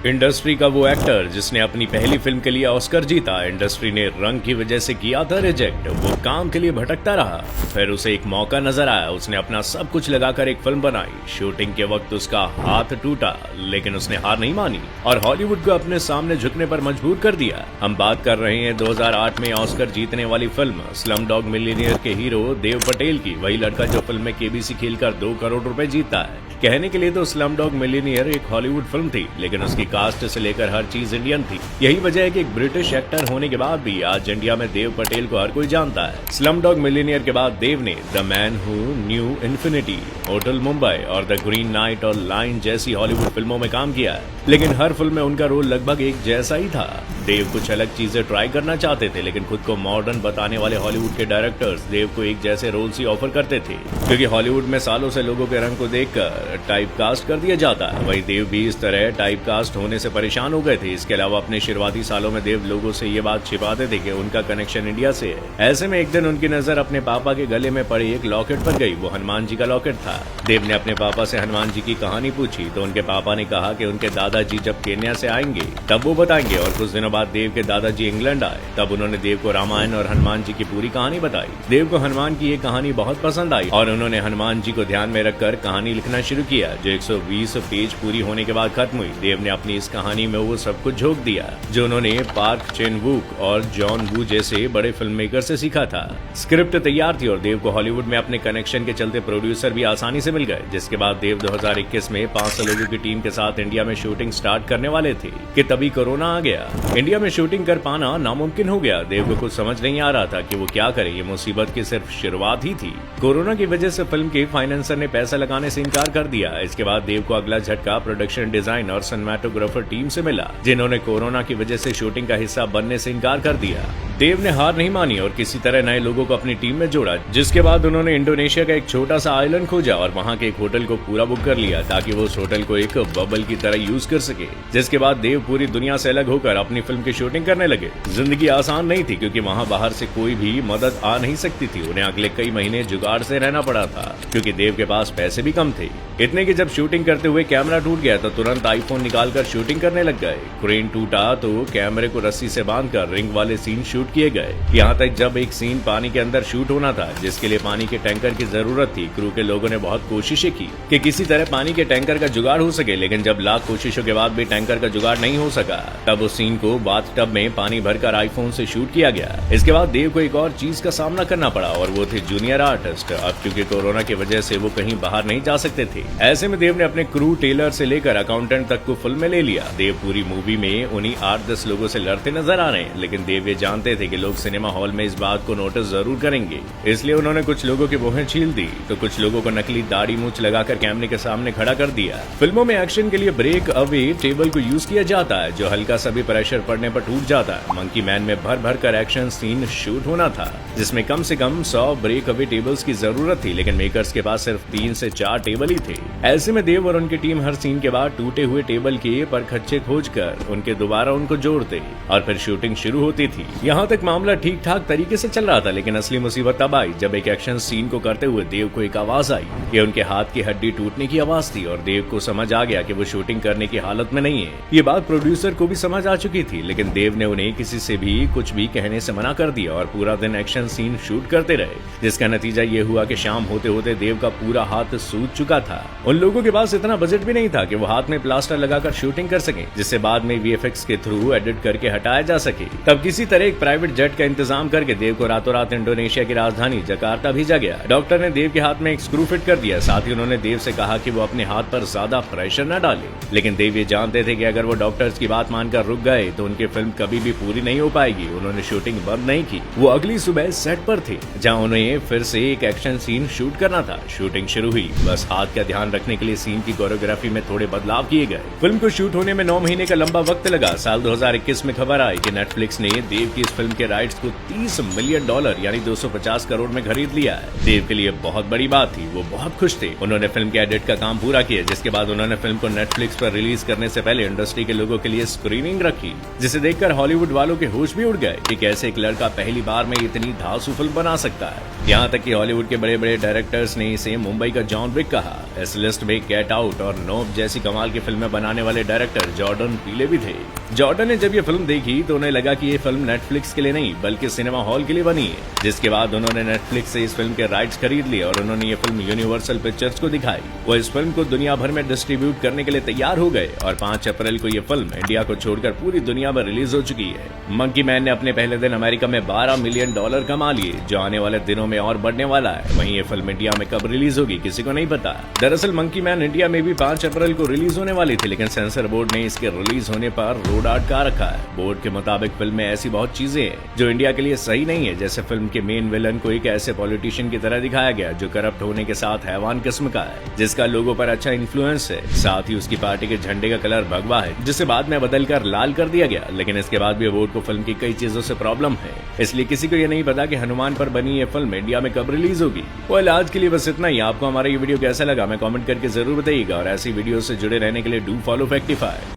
Industry का वो actor जिसने अपनी पहली फिल्म के लिए ऑस्कर जीता, इंडस्ट्री ने रंग की वजह से किया था रिजेक्ट। वो काम के लिए भटकता रहा, फिर उसे एक मौका नजर आया। उसने अपना सब कुछ लगाकर एक फिल्म बनाई। शूटिंग के वक्त उसका हाथ टूटा, लेकिन उसने हार नहीं मानी और हॉलीवुड को अपने सामने झुकने पर मजबूर कर दिया। हम बात कर रहे हैं 2008 में ऑस्कर जीतने वाली फिल्म स्लम डॉग मिलियनेयर के हीरो देव पटेल की। वही लड़का जो फिल्म में केबीसी खेलकर 2 करोड़ रुपए जीतता है। कहने के लिए तो स्लम डॉग मिलियनेयर एक हॉलीवुड फिल्म थी, लेकिन उसकी कास्ट से लेकर हर चीज इंडियन थी। यही वजह है कि एक ब्रिटिश एक्टर होने के बाद भी आज इंडिया में देव पटेल को हर कोई जानता है। स्लम डॉग मिलियनेयर के बाद देव ने the man who new infinity, hotel Mumbai और द ग्रीन नाइट और लाइन जैसी हॉलीवुड फिल्मों में काम किया है, लेकिन हर फिल्म में उनका रोल लगभग एक जैसा ही था। देव कुछ अलग चीजें ट्राई करना चाहते थे, लेकिन खुद को मॉडर्न बताने वाले हॉलीवुड के डायरेक्टर्स देव को एक जैसे रोल्स ही ऑफर करते थे, क्योंकि हॉलीवुड में सालों से लोगों के रंग को देखकर टाइप कास्ट कर दिया जाता है। वही देव भी इस तरह टाइप कास्ट होने से परेशान हो गए थे। इसके अलावा अपने शुरुआती सालों में देव लोगों से ये बात छिपाते थे कि उनका कनेक्शन इंडिया से है। ऐसे में एक दिन उनकी नजर अपने पापा के गले में पड़े एक लॉकेट पर गई। वो हनुमान जी का लॉकेट था। देव ने अपने पापा से हनुमान जी की कहानी पूछी तो उनके पापा ने कहा कि उनके दादाजी जब केन्या से आएंगे तब वो बताएंगे, और कुछ दिनों बाद देव के दादाजी इंग्लैंड आए। तब उन्होंने देव को रामायण और हनुमान जी की पूरी कहानी बताई। देव को हनुमान की ये कहानी बहुत पसंद आई और उन्होंने हनुमान जी को ध्यान में रखकर कहानी लिखना शुरू किया, जो 120 पेज पूरी होने के बाद खत्म हुई। देव ने अपनी इस कहानी में वो सब कुछ झोंक दिया जो उन्होंने पार्क चेन वुक और जॉन वू जैसे बड़े फिल्म मेकर से सीखा था। स्क्रिप्ट तैयार थी और देव को हॉलीवुड में अपने कनेक्शन के चलते प्रोड्यूसर भी आसानी से मिल गए, जिसके बाद देव 2021 में 500 लोगों की टीम के साथ इंडिया में शूटिंग स्टार्ट करने वाले थे कि तभी कोरोना आ गया। इंडिया में शूटिंग कर पाना नामुमकिन हो गया। देव को कुछ समझ नहीं आ रहा था कि वो क्या करे। ये मुसीबत की सिर्फ शुरुआत ही थी। कोरोना की वजह से फिल्म के फाइनेंसर ने पैसा लगाने से इनकार कर दिया। इसके बाद देव को अगला झटका प्रोडक्शन डिजाइन और सिनेमेटोग्राफर टीम से मिला, जिन्होंने कोरोना की वजह से शूटिंग का हिस्सा बनने से इनकार कर दिया। देव ने हार नहीं मानी और किसी तरह नए लोगों को अपनी टीम में जोड़ा, जिसके बाद उन्होंने इंडोनेशिया का एक छोटा सा आइलैंड खोजा और वहां के एक होटल को पूरा बुक कर लिया ताकि वो उस होटल को एक बबल की तरह यूज कर सके। जिसके बाद देव पूरी दुनिया से अलग होकर अपनी फिल्म की शूटिंग करने लगे। जिंदगी आसान नहीं थी, क्योंकि वहां बाहर से कोई भी मदद आ नहीं सकती थी। उन्हें अगले कई महीने जुगाड़ से रहना पड़ा था, क्योंकि देव के पास पैसे भी कम थे। इतने कि जब शूटिंग करते हुए कैमरा टूट गया तो तुरंत आईफोन निकालकर शूटिंग करने लग गए। क्रेन टूटा तो कैमरे को रस्सी से बांधकर रिंग वाले सीन शूट किए गए। यहाँ तक जब एक सीन पानी के अंदर शूट होना था, जिसके लिए पानी के टैंकर की जरूरत थी, क्रू के लोगों ने बहुत कोशिशें की कि किसी तरह पानी के टैंकर का जुगाड़ हो सके, लेकिन जब लाख कोशिशों के बाद भी टैंकर का जुगाड़ नहीं हो सका, तब उस सीन को बाथटब में पानी भरकर आईफोन से शूट किया गया। इसके बाद देव को एक और चीज का सामना करना पड़ा और वो थे जूनियर आर्टिस्ट। अब क्योंकि कोरोना की वजह से वो कहीं बाहर नहीं जा सकते थे, ऐसे में देव ने अपने क्रू टेलर से लेकर अकाउंटेंट तक को फिल्म में ले लिया। देव पूरी मूवी में उन्हीं 8-10 लोगों से लड़ते नजर आ रहे हैं, लेकिन देव ये जानते थे कि लोग सिनेमा हॉल में इस बात को नोटिस जरूर करेंगे। इसलिए उन्होंने कुछ लोगों की भौहें छील दी तो कुछ लोगों को नकली दाढ़ी मूंछ लगाकर कैमरे के सामने खड़ा कर दिया। फिल्मों में एक्शन के लिए ब्रेक अवे टेबल को यूज किया जाता है, जो हल्का सा भी प्रेशर पड़ने पर टूट जाता है। मंकी मैन में भर भर कर एक्शन सीन शूट होना था, जिसमें कम से कम 100 ब्रेक अवे टेबल्स की जरूरत थी, लेकिन मेकर्स के पास सिर्फ 3 से 4 टेबल ही थे। ऐसे में देव और उनकी टीम हर सीन के बाद टूटे हुए टेबल के परखच्चे खोजकर उनके दोबारा उनको जोड़ते और फिर शूटिंग शुरू होती थी। यहाँ तक मामला ठीक ठाक तरीके से चल रहा था, लेकिन असली मुसीबत तब आई जब एक एक्शन सीन को करते हुए देव को एक आवाज आई। ये उनके हाथ की हड्डी टूटने की आवाज थी और देव को समझ आ गया कि वो शूटिंग करने की हालत में नहीं है। ये बात प्रोड्यूसर को भी समझ आ चुकी थी, लेकिन देव ने उन्हें किसी से भी कुछ भी कहने से मना कर दिया और पूरा दिन एक्शन सीन शूट करते रहे, जिसका नतीजा ये हुआ कि शाम होते होते देव का पूरा हाथ सूज चुका था। उन लोगों के पास इतना बजट भी नहीं था कि वो हाथ में प्लास्टर लगाकर शूटिंग कर सके, जिससे बाद में वीएफएक्स के थ्रू एडिट करके हटाया जा सके। तब किसी तरह एक प्राइवेट जेट का इंतजाम करके देव को रातों रात इंडोनेशिया की राजधानी जकार्ता भेजा गया। डॉक्टर ने देव के हाथ में एक स्क्रू फिट कर दिया। साथ ही उन्होंने देव से कहा कि वो अपने हाथ पर ज्यादा प्रेशर न डाले, लेकिन देव ये जानते थे कि अगर वो डॉक्टर्स की बात मानकर रुक गए तो उनकी फिल्म कभी भी पूरी नहीं हो पाएगी। उन्होंने शूटिंग बंद नहीं की। वो अगली सुबह सेट पर थे, जहाँ उन्हें फिर से एक एक्शन सीन शूट करना था। शूटिंग शुरू हुई। बस हाथ का ध्यान रखने के लिए सीन की कोरियोग्राफी में थोड़े बदलाव किए गए। फिल्म को शूट होने में 9 महीने का लंबा वक्त लगा। साल 2021 में खबर आई कि नेटफ्लिक्स ने देव की इस फिल्म फिल्म के राइट्स को $30 मिलियन यानी 250 करोड़ में खरीद लिया है। देव के लिए बहुत बड़ी बात थी, वो बहुत खुश थे। उन्होंने फिल्म के एडिट का काम पूरा किया, जिसके बाद उन्होंने फिल्म को नेटफ्लिक्स पर रिलीज करने से पहले इंडस्ट्री के लोगों के लिए स्क्रीनिंग रखी, जिसे देखकर हॉलीवुड वालों के होश भी उड़ गए कि कैसे एक लड़का पहली बार में इतनी धांसू फिल्म बना सकता है। यहाँ तक कि हॉलीवुड के बड़े बड़े डायरेक्टर्स ने इसे मुंबई का जॉन विक कहा। इस लिस्ट में गेट आउट और नोब जैसी कमाल की फिल्में बनाने वाले डायरेक्टर जॉर्डन पीले भी थे। जॉर्डन ने जब ये फिल्म देखी तो उन्हें लगा कि ये फिल्म नेटफ्लिक्स के लिए नहीं बल्कि सिनेमा हॉल के लिए बनी है, जिसके बाद उन्होंने नेटफ्लिक्स से इस फिल्म के राइट्स खरीद लिए और उन्होंने ये फिल्म यूनिवर्सल पिक्चर्स को दिखाई। वो इस फिल्म को दुनिया भर में डिस्ट्रीब्यूट करने के लिए तैयार हो गए और 5 अप्रैल को ये फिल्म इंडिया को छोड़कर पूरी दुनिया में रिलीज हो चुकी है। मंकी मैन ने अपने पहले दिन अमेरिका में $12 मिलियन कमा लिए, जो आने वाले दिनों में और बढ़ने वाला है। वहीं ये फिल्म इंडिया में कब रिलीज होगी किसी को नहीं पता। दरअसल मंकी मैन इंडिया में भी 5 अप्रैल को रिलीज होने वाली थी, लेकिन सेंसर बोर्ड ने इसके रिलीज होने पर रोड अटका रखा है। बोर्ड के मुताबिक फिल्म में ऐसी बहुत चीजें हैं जो इंडिया के लिए सही नहीं है, जैसे फिल्म के मेन विलन को एक ऐसे पॉलिटिशियन की तरह दिखाया गया जो करप्ट होने के साथ हैवान किस्म का है, जिसका लोगों पर अच्छा इन्फ्लुएंस है। साथ ही उसकी पार्टी के झंडे का कलर भगवा है, जिसे बाद में बदलकर लाल कर दिया गया। लेकिन इसके बाद भी बोर्ड को फिल्म की कई चीजों से प्रॉब्लम है, इसलिए किसी को ये नहीं पता कि हनुमान पर बनी ये फिल्म इंडिया में कब रिलीज होगी। वेल, आज के लिए बस इतना ही। आपको हमारा ये वीडियो कैसा लगा मैं कमेंट करके जरूर बताइएगा और ऐसी वीडियो से जुड़े रहने के लिए डू फॉलो फैक्टिफाई।